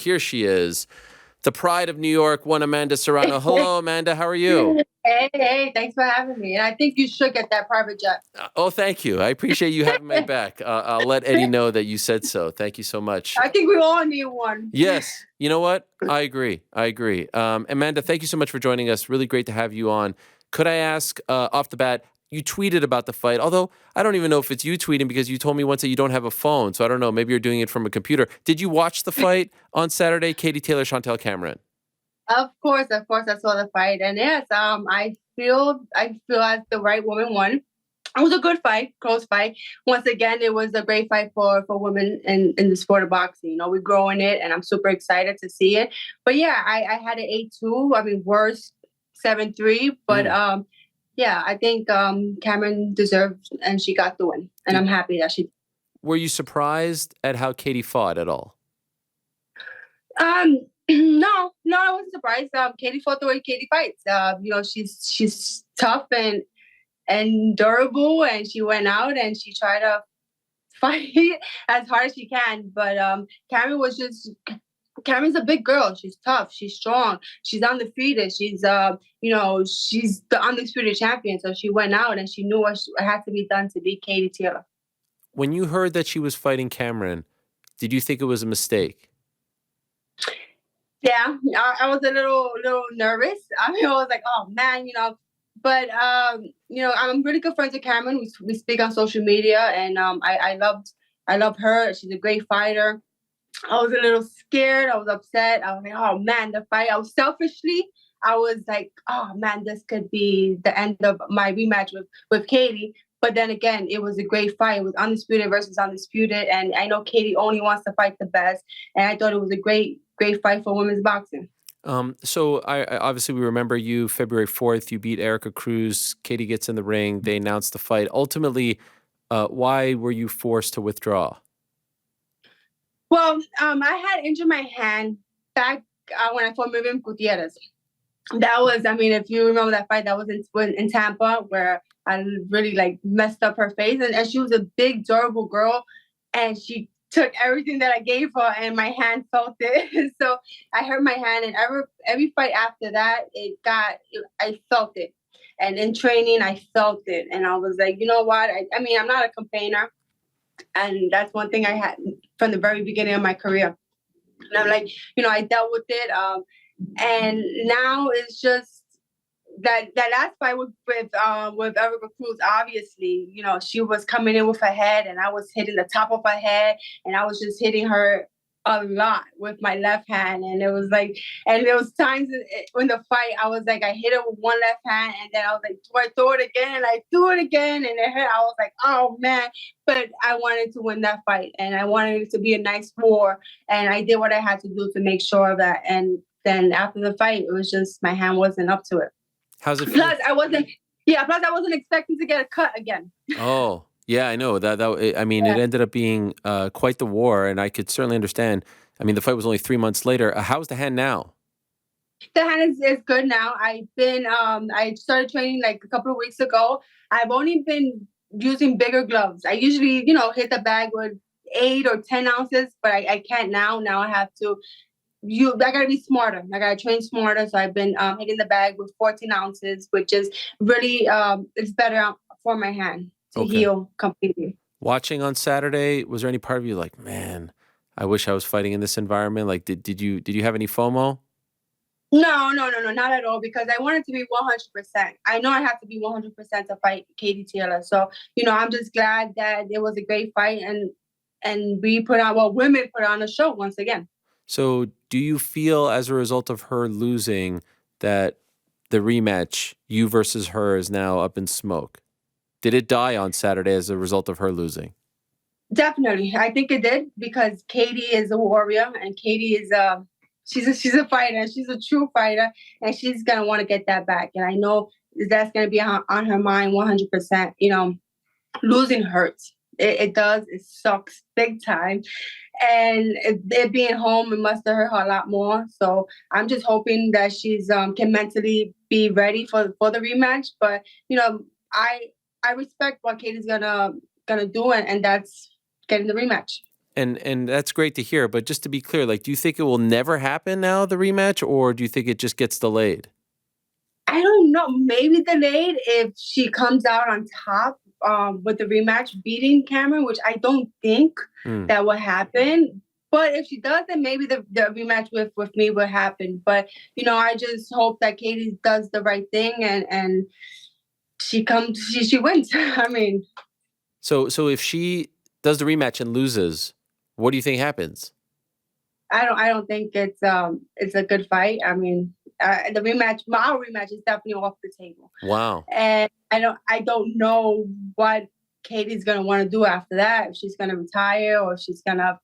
here she is. The pride of New York, one Amanda Serrano. Hello, Amanda. How are you? Hey, thanks for having me. And I think you should get that private jet. Oh, thank you. I appreciate you having my back. I'll let Eddie know that you said so. Thank you so much. I think we all need one. Yes. You know what? I agree. Amanda, thank you so much for joining us. Really great to have you on. Could I ask off the bat, you tweeted about the fight, although I don't even know if it's you tweeting because you told me once that you don't have a phone. So I don't know. Maybe you're doing it from a computer. Did you watch the fight on Saturday? Katie Taylor, Chantelle Cameron. Of course, I saw the fight, and yes, I feel as the right woman won. It was a good fight, close fight. Once again, it was a great fight for women in the sport of boxing. You know, we're growing it, and I'm super excited to see it. But yeah, I had an 8-2. I mean, worse 7-3. But yeah, I think Cameron deserved, and she got the win, and I'm happy that she. Were you surprised at how Katie fought at all? No, I wasn't surprised. Katie fought the way Katie fights. You know, she's tough and durable, and she went out and she tried to fight as hard as she can. But Cameron's a big girl. She's tough. She's strong. She's undefeated. She's she's the undisputed champion. So she went out and she knew what had to be done to beat Katie Taylor. When you heard that she was fighting Cameron, did you think it was a mistake? Yeah, I was a little nervous. I mean, I was like, oh man, But I'm really good friends with Cameron. We speak on social media, and I love her. She's a great fighter. I was a little scared. I was upset. I was like, oh man, the fight. I was like, oh man, this could be the end of my rematch with Katie. But then again, it was a great fight. It was undisputed versus undisputed, and I know Katie only wants to fight the best. And I thought it was a great fight for women's boxing. So I obviously we remember you February 4th. You beat Erica Cruz. Katie gets in the ring. They announced the fight. Ultimately, why were you forced to withdraw? Well, I had injured my hand back when I fought Miriam Gutierrez. That was, I mean, if you remember that fight, that was in Tampa, where I really messed up her face, and she was a big, durable girl, and she took everything that I gave her, and my hand felt it. So I hurt my hand, and every fight after that, I felt it, and in training, I felt it, and I was like, you know what? I mean, I'm not a complainer, and that's one thing I had from the very beginning of my career. And I'm like, I dealt with it, and now it's just that last fight with Erica Cruz. Obviously, she was coming in with her head, and I was hitting the top of her head, and I was just hitting her a lot with my left hand. And it was like, and there was times in the fight, I was like, I hit it with one left hand, and then I was like, do I throw it again? And I threw it again, and it hit. I was like, oh man. But I wanted to win that fight, and I wanted it to be a nice war, and I did what I had to do to make sure of that. And then after the fight, it was just my hand wasn't up to it. How's it feel? Plus, I wasn't expecting to get a cut again. Oh, yeah, I know that. I mean, It ended up being quite the war, and I could certainly understand. I mean, the fight was only 3 months later. How's the hand now? The hand is good now. I started training like a couple of weeks ago. I've only been using bigger gloves. I usually, hit the bag with 8 or 10 ounces, but I can't now. Now I have to. I gotta be smarter. I gotta train smarter. So I've been hitting the bag with 14 ounces, which is really it's better for my hand to heal completely. Watching on Saturday, was there any part of you like, man, I wish I was fighting in this environment? Like, did you have any FOMO? No, not at all. Because I wanted to be 100%. I know I have to be 100% to fight Katie Taylor. So I'm just glad that it was a great fight, and we women put on a show once again. So do you feel as a result of her losing that the rematch, you versus her, is now up in smoke? Did it die on Saturday as a result of her losing? Definitely. I think it did, because Katie is a warrior, and Katie is she's a fighter. She's a true fighter, and she's going to want to get that back. And I know that's going to be on her mind 100%. Losing hurts. It does. It sucks big time. And it being home, it must have hurt her a lot more. So I'm just hoping that she's can mentally be ready for the rematch. But I respect what Katie's gonna do, and that's getting the rematch. And that's great to hear. But just to be clear, like, do you think it will never happen now, the rematch, or do you think it just gets delayed? I don't know. Maybe delayed if she comes out on top with the rematch, beating Cameron, which I don't think that will happen. But if she does, then maybe the rematch with me will happen. But I just hope that Katie does the right thing and she wins. I mean, so if she does the rematch and loses, what do you think happens? I don't think it's a good fight. I mean, the rematch, our rematch is definitely off the table. Wow. And I don't know what Katie's gonna want to do after that. If she's gonna retire or if she's gonna,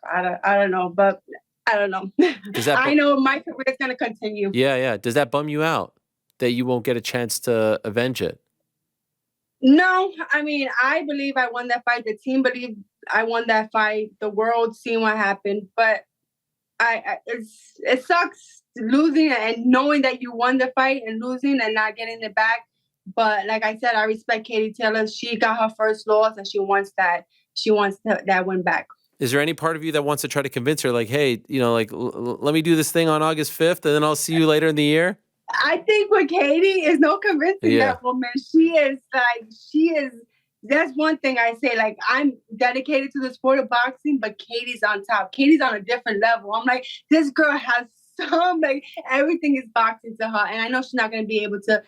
I don't know, but I don't know. I know my career is gonna continue. Yeah. Does that bum you out that you won't get a chance to avenge it? No, I mean, I believe I won that fight. The team believed I won that fight. The world seen what happened, but it sucks losing and knowing that you won the fight and losing and not getting it back. But like I said, I respect Katie Taylor. She got her first loss and she wants that win back. Is there any part of you that wants to try to convince her, like, hey, like, let me do this thing on August 5th and then I'll see you later in the year? I think with Katie is no convincing that woman. She is, that's one thing I say, like, I'm dedicated to the sport of boxing, but Katie's on top. Katie's on a different level. I'm like, this girl has everything is boxing to her. And I know she's not going to be able to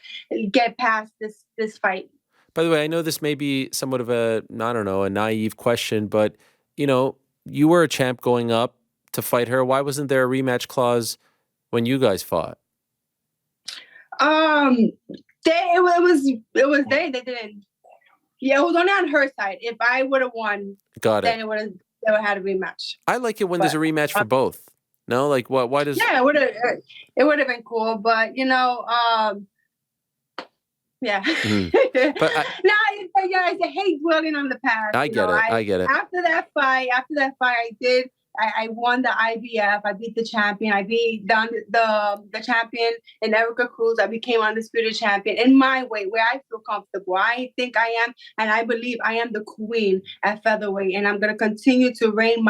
get past this fight. By the way, I know this may be somewhat of a naive question, but, you were a champ going up to fight her. Why wasn't there a rematch clause when you guys fought? It was they didn't. Yeah, it was only on her side. If I would have won, then they would have had a rematch. I like it when there's a rematch for both. No, like what? Why does? Yeah, it would have been cool, but yeah. But I hate dwelling on the past. I get it. After that fight, I won the IBF. I beat the champion. I beat the champion in Erica Cruz. I became undisputed champion in my way, where I feel comfortable. I think I am, and I believe I am the queen at featherweight, and I'm gonna continue to reign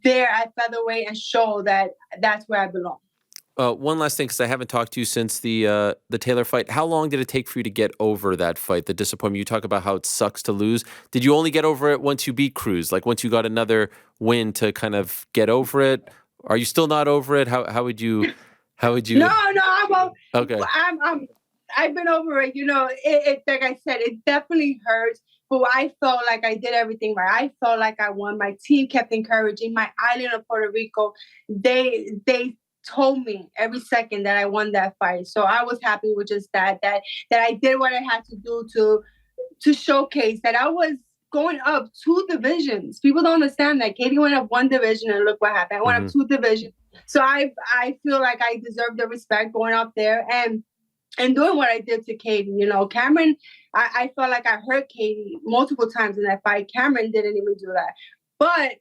there at featherweight and show that that's where I belong. One last thing, because I haven't talked to you since the Taylor fight. How long did it take for you to get over that fight, the disappointment? You talk about how it sucks to lose. Did you only get over it once you beat Cruz? Like once you got another win to kind of get over it? Are you still not over it? How would you? No, I'm okay. I've been over it. It like I said, it definitely hurts. But I felt like I did everything right. I felt like I won. My team kept encouraging. My island of Puerto Rico, they told me every second that I won that fight. So I was happy with just that I did what I had to do to showcase that I was going up 2 divisions. People don't understand that. Katie went up 1 division and look what happened. I went up 2 divisions. So I feel like I deserve the respect going up there and doing what I did to Katie. Cameron, I felt like I hurt Katie multiple times in that fight. Cameron didn't even do that. But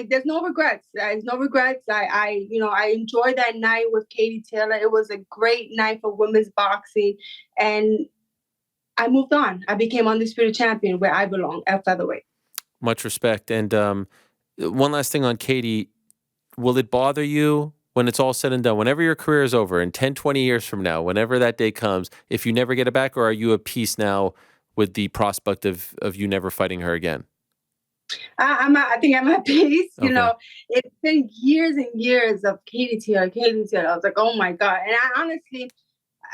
there's no regrets. There's no regrets. I enjoyed that night with Katie Taylor. It was a great night for women's boxing, and I moved on. I became undisputed champion where I belong at featherweight. Much respect. And one last thing on Katie, will it bother you when it's all said and done, whenever your career is over in 10, 20 years from now, whenever that day comes, if you never get it back, or are you at peace now with the prospect of you never fighting her again? I think I'm at peace. Okay. It's been years and years of Katie Taylor. I was like, oh my God. And I honestly,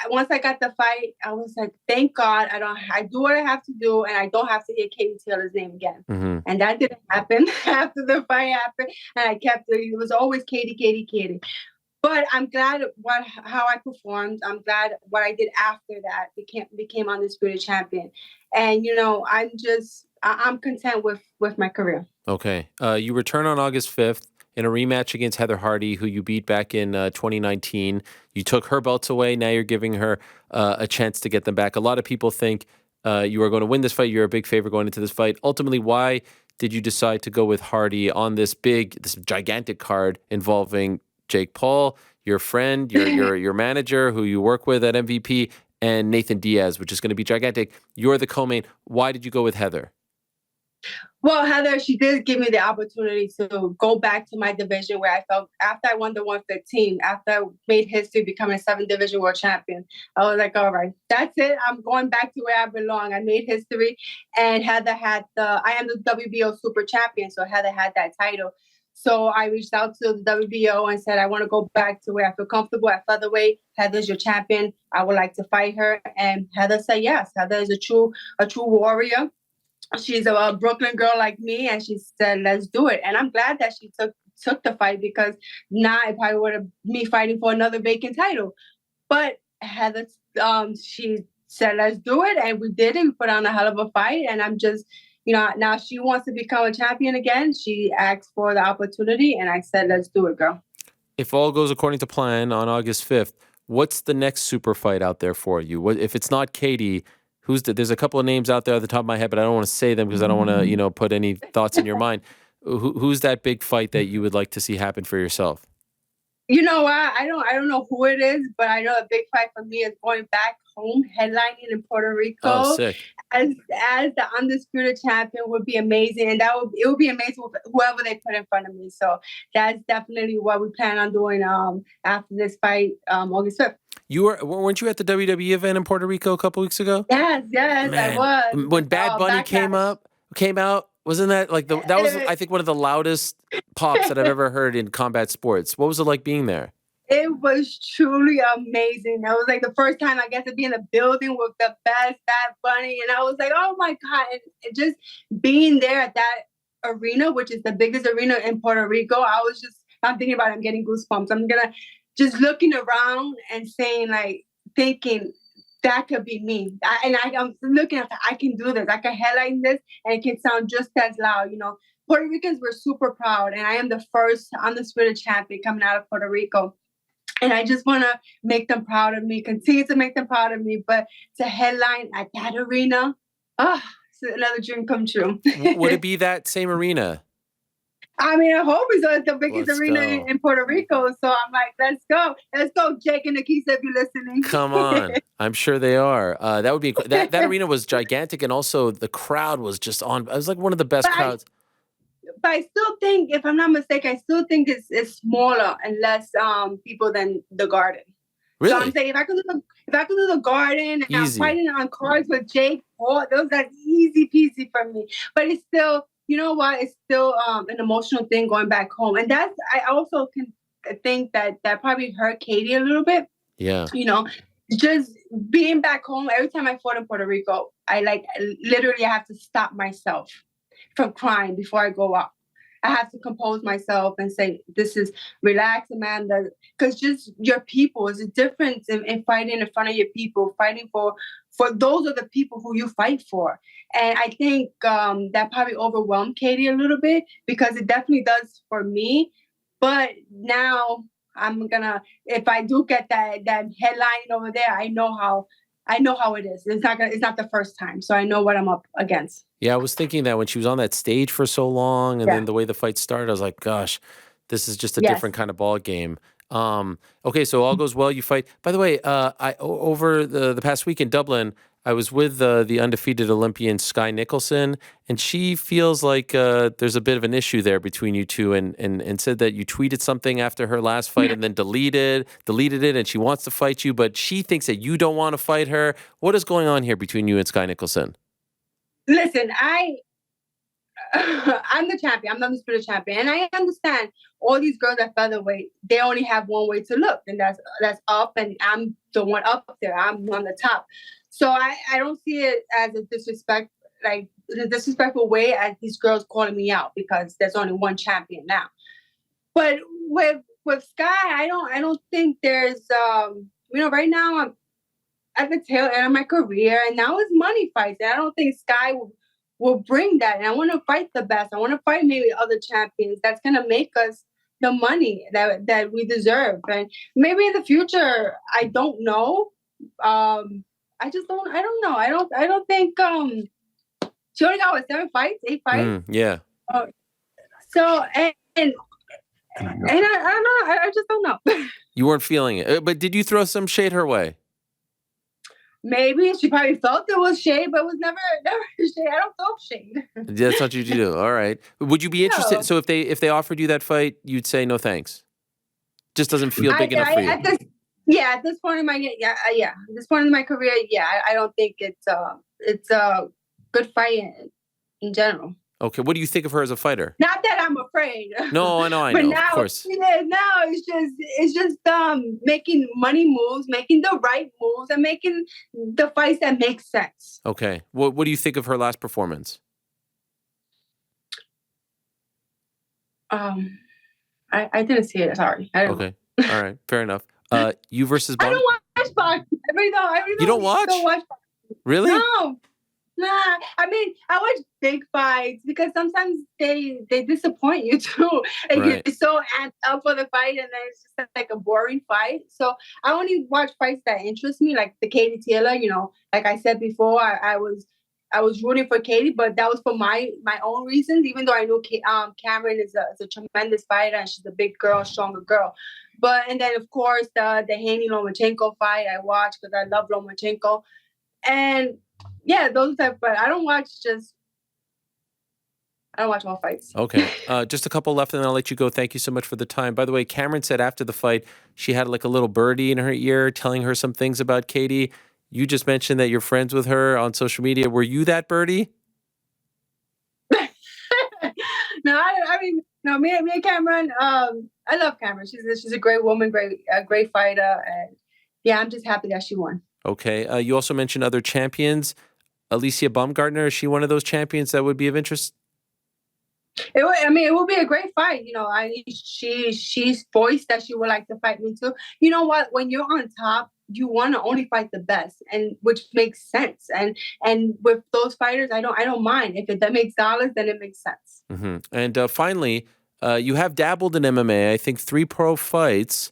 once I got the fight, I was like, thank God I do what I have to do and I don't have to hear Katie Taylor's name again. Mm-hmm. And that didn't happen after the fight happened. And I kept it was always Katie, Katie, Katie. But I'm glad how I performed. I'm glad what I did after that became undisputed champion. And I'm content with my career. Okay. You return on August 5th in a rematch against Heather Hardy, who you beat back in 2019. You took her belts away. Now you're giving her a chance to get them back. A lot of people think you are going to win this fight. You're a big favorite going into this fight. Ultimately, why did you decide to go with Hardy on this gigantic card involving Jake Paul, your friend, your manager, who you work with at MVP, and Nathan Diaz, which is going to be gigantic? You're the co-main. Why did you go with Heather? Well, Heather, she did give me the opportunity to go back to my division where I felt after I won the 115, after I made history becoming a 7th division world champion. I was like, all right, that's it. I'm going back to where I belong. I made history, and Heather had I am the WBO super champion, so Heather had that title. So I reached out to the WBO and said, I want to go back to where I feel comfortable at featherweight. Heather's your champion. I would like to fight her. And Heather said yes. Heather is a true warrior. She's a Brooklyn girl like me, and she said, "Let's do it." And I'm glad that she took the fight, because now it probably would have me fighting for another vacant title. But Heather, she said, "Let's do it," and we did it. We put on a hell of a fight, and I'm just, now she wants to become a champion again. She asked for the opportunity, and I said, "Let's do it, girl." If all goes according to plan on August 5th, what's the next super fight out there for you? What if it's not Katie? There's a couple of names out there at the top of my head, but I don't want to say them because I don't want to, put any thoughts in your mind. Who's that big fight that you would like to see happen for yourself? You know what? I don't know who it is, but I know a big fight for me is going back home, headlining in Puerto Rico. Oh, sick. As the undisputed champion would be amazing, and it would be amazing with whoever they put in front of me. So that's definitely what we plan on doing after this fight, August 5th. Weren't you at the WWE event in Puerto Rico a couple weeks ago? Yes, Man, I was. When Bad Bunny Backlash. came out, wasn't that like that was I think one of the loudest pops that I've ever heard in combat sports. What was it like being there? It was truly amazing. It was like the first time I get to be in the building with the best Bad Bunny, and I was like, oh my God. And just being there at that arena, which is the biggest arena in Puerto Rico, I'm thinking about it, I'm getting goosebumps. I'm gonna just looking around and thinking that could be me. I'm looking at I can do this. I can headline this, and it can sound just as loud. Puerto Ricans were super proud, and I am the first undisputed champion coming out of Puerto Rico. And I just want to make them proud of me, continue to make them proud of me. But to headline at that arena, it's another dream come true. Would it be that same arena? I mean, I hope it's the biggest arena in Puerto Rico. So I'm like, let's go, Jake and Nikisa, if you're listening. Come on, I'm sure they are. That would be that arena was gigantic, and also the crowd was just on. It was like one of the best crowds. But I still think, if I'm not mistaken, it's smaller and less people than the Garden. Really? So I'm saying if I could do the Garden, and I'm fighting on cards with Jake Paul, that's easy peasy for me. But it's still, you know what? It's still an emotional thing going back home, and I also can think that probably hurt Katie a little bit. Yeah. Just being back home. Every time I fought in Puerto Rico, I literally have to stop myself from crying before I go out. I have to compose myself and say, this is relax, Amanda. Because just your people is a difference in fighting in front of your people, fighting for those are the people who you fight for. And I think that probably overwhelmed Katie a little bit, because it definitely does for me. But now if I do get that headline over there, I know how it is. It's not the first time. So I know what I'm up against. Yeah, I was thinking that when she was on that stage for so long, and then the way the fight started, I was like, gosh, this is just a different kind of ball game. Okay, so all goes well. You fight. By the way, over the past week in Dublin, I was with the undefeated Olympian Skye Nicolson, and she feels like there's a bit of an issue there between you two, and said that you tweeted something after her last fight and then deleted it, and she wants to fight you, but she thinks that you don't want to fight her. What is going on here between you and Skye Nicolson? Listen, I'm the champion. I'm the undisputed champion, and I understand all these girls at featherweight. They only have one way to look, and that's up. And I'm the one up there. I'm on the top. So I don't see it as a disrespect, like in a disrespectful way, as these girls calling me out because there's only one champion now. But with Skye, I don't think there's right now I'm at the tail end of my career, and now it's money fights. And I don't think Skye will bring that. And I want to fight the best. I want to fight maybe other champions. That's gonna make us the money that we deserve. And maybe in the future, I don't know. I don't know. I don't think she only got 8 fights. Yeah. So and I don't know. I just don't know. You weren't feeling it, but did you throw some shade her way? Maybe she probably felt it was shade, but it was never shade. I don't feel shade. That's not what you do. All right. Would you be interested? No. So if they offered you that fight, you'd say no thanks. Just doesn't feel big enough for you. At this point in my at this point in my career, I don't think it's a good fight in general. Okay. What do you think of her as a fighter? Not that I'm afraid. No, I know. But Of now, course. now it's just making money moves, making the right moves, and making the fights that make sense. Okay. What do you think of her last performance? I didn't see it. Sorry. I don't know. All right. Fair enough. You versus I don't watch boxing. I really You don't watch? Really? No. Nah, I mean, I watch big fights because sometimes they disappoint you too. And Right. you're so amped up for the fight, and then it's just like a boring fight. So I only watch fights that interest me, like the Katie Taylor. Like I said before, I was rooting for Katie, but that was for my own reasons. Even though I know Cameron is a tremendous fighter and she's a big girl, stronger girl. And then of course the Haney Lomachenko fight I watched because I love Lomachenko, and yeah, those type. But I don't watch all fights. Okay. Just a couple left, and then I'll let you go. Thank you so much for the time. By the way, Cameron said after the fight she had like a little birdie in her ear telling her some things about Katie. You just mentioned that you're friends with her on social media. Were you that birdie? No, me and Cameron. I love Cameron. She's a great woman, great fighter, and yeah, I'm just happy that she won. Okay. You also mentioned other champions. Alicia Baumgardner, is she one of those champions that would be of interest? It will be a great fight. She's voiced that she would like to fight me too. You know what? When you're on top, you want to only fight the best, and which makes sense. And with those fighters, I don't mind if that makes dollars, then it makes sense. Mm-hmm. And finally, you have dabbled in MMA. I think 3 pro fights.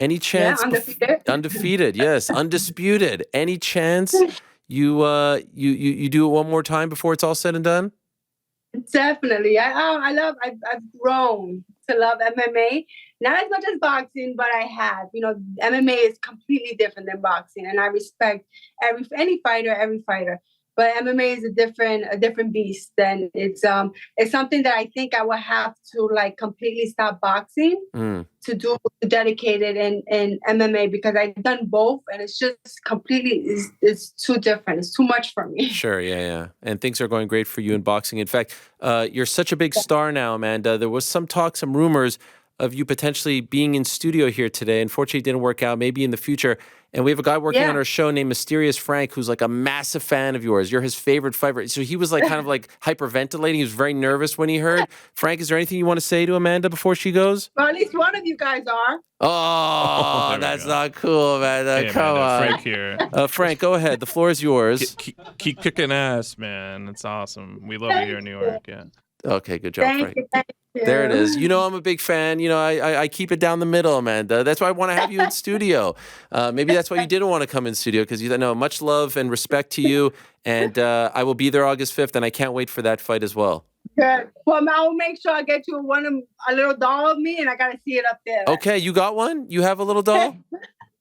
Any chance? Yeah, undefeated. Undefeated, yes, undisputed. Any chance you do it one more time before it's all said and done? Definitely. I've grown to love MMA. Not as much as boxing, but I have. MMA is completely different than boxing, and I respect every fighter. But MMA is a different beast. Then it's something that I think I will have to like completely stop boxing to dedicate it in MMA, because I've done both, and it's just completely it's too different. It's too much for me. Sure, yeah. And things are going great for you in boxing. In fact, you're such a big star now, Amanda. There was some talk, some rumors of you potentially being in studio here today. Unfortunately, it didn't work out. Maybe in the future. And we have a guy working on our show named Mysterious Frank, who's like a massive fan of yours. You're his favorite fighter. So he was like kind of like hyperventilating. He was very nervous when he heard. Frank, is there anything you want to say to Amanda before she goes? Well, at least one of you guys are. Oh, that's not cool, Amanda. Hey, Come on. Frank here. Frank, go ahead. The floor is yours. Keep kicking ass, man. It's awesome. We love you here in New York. Yeah. Okay, good job, Frank. Thank you. There it is. I'm a big fan. I keep it down the middle, Amanda. That's why I want to have you in studio. Maybe that's why you didn't want to come in studio, because you know, much love and respect to you. And I will be there August 5th, and I can't wait for that fight as well. Good. Well, I'll make sure I get you a little doll of me, and I got to see it up there. Okay, you got one? You have a little doll?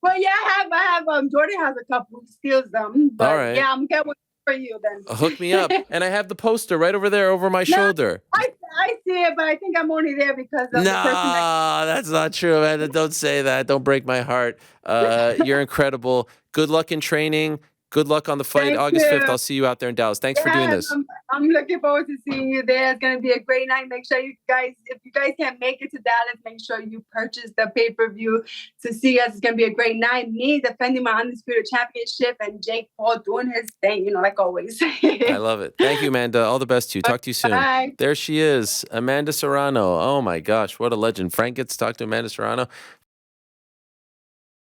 Well, yeah, I have. Jordan has a couple who steals them. But all right. Yeah, I'm getting one for you then. Hook me up. And I have the poster right over there over my shoulder. I see it, but I think I'm only there because of the person that's not true, man. Don't say that. Don't break my heart. You're incredible. Good luck in training. Good luck on the fight. Thank August you. 5th. I'll see you out there in Dallas. Thanks for doing this. I'm looking forward to seeing you there. It's going to be a great night. Make sure if you guys can't make it to Dallas, make sure you purchase the pay-per-view to see us. It's going to be a great night. Me defending my Undisputed Championship, and Jake Paul doing his thing, like always. I love it. Thank you, Amanda. All the best to you. Talk to you soon. Bye. There she is, Amanda Serrano. Oh my gosh, what a legend. Frank gets to talk to Amanda Serrano.